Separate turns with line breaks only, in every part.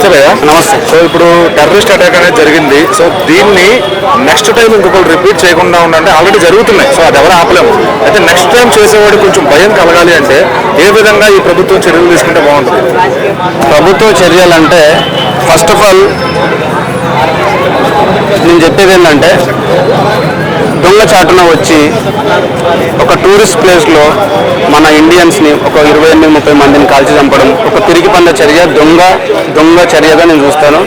నమస్తే భయ్య.
నమస్తే.
సో ఇప్పుడు టెర్రరిస్ట్ అటాక్ అనేది జరిగింది. సో దీన్ని నెక్స్ట్ టైం ఇంకొకరు రిపీట్ చేయకుండా ఉండాలంటే ఆల్రెడీ జరుగుతున్నాయి. సో అది ఎవరు ఆపలేము. అయితే నెక్స్ట్ టైం చేసేవాడు కొంచెం భయం కలగాలి అంటే ఏ విధంగా ఈ ప్రభుత్వం చర్యలు తీసుకుంటే బాగుంటుంది?
ప్రభుత్వ చర్యలు అంటే ఫస్ట్ ఆఫ్ ఆల్ నేను చెప్పేది ఏంటంటే దొంగచాటున వచ్చి ఒక టూరిస్ట్ ప్లేస్లో మన ఇండియన్స్ని ఒక 28-30 మందిని కాల్చి చంపడం ఒక తిరిగి పంద చర్య, దొంగ చర్యగా నేను చూస్తాను.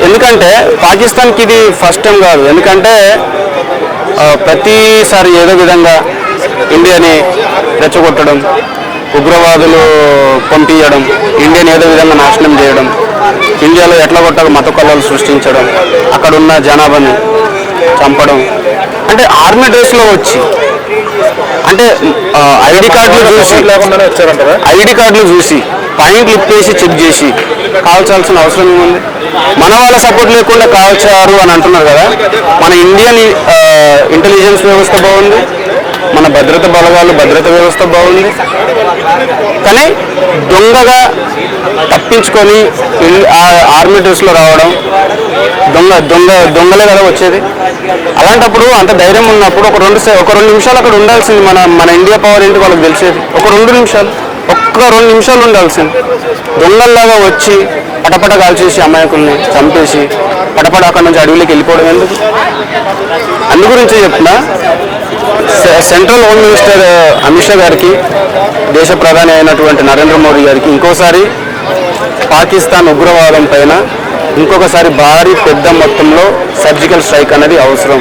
ఎందుకంటే పాకిస్తాన్కి ఇది ఫస్ట్ టైం కాదు. ఎందుకంటే ప్రతిసారి ఏదో విధంగా ఇండియాని రెచ్చగొట్టడం, ఉగ్రవాదులు పంపించడం, ఇండియాని ఏదో విధంగా నాశనం చేయడం, ఇండియాలో ఎట్లా కొట్టాలో మత కళలు సృష్టించడం, అక్కడున్న జనాభాని చంపడం, అంటే ఆర్మీ డ్రెస్లో వచ్చి అంటే ఐడి కార్డులు చూసి పాయింట్లు ఇప్పేసి చెక్ చేసి కాల్చాల్సిన అవసరం ఏముంది? మన వాళ్ళ సపోర్ట్ లేకుండా కాల్చారు అని అంటున్నారు కదా. మన ఇండియన్ ఇంటెలిజెన్స్ వ్యవస్థ బాగుంది, మన భద్రతా వ్యవస్థ బాగుంది. కానీ దొంగగా తప్పించుకొని ఆర్మీ డ్రెస్లో రావడం, దొంగలే కదా వచ్చేది. అలాంటప్పుడు అంత ధైర్యం ఉన్నప్పుడు ఒక రెండు నిమిషాలు అక్కడ ఉండాల్సింది. మన ఇండియా పవర్ ఏంటి వాళ్ళకి తెలిసేది. ఒక్క 2 నిమిషాలు ఉండాల్సింది. దొంగల్లాగా వచ్చి పటపట కాల్చేసి అమాయకుల్ని చంపేసి పటపట అక్కడ నుంచి అడవిలోకి వెళ్ళిపోవడం ఎందుకు? అందు గురించి చెప్తున్నా. Central home minister Amit Shah గారికి, దేశ ప్రధాని అయినటువంటి నరేంద్ర మోడీ గారికి ఇంకోసారి పాకిస్తాన్ ఉగ్రవాదం పైన ఇంకొకసారి భారీ పెద్ద మొత్తంలో సర్జికల్ స్ట్రైక్ అనేది అవసరం.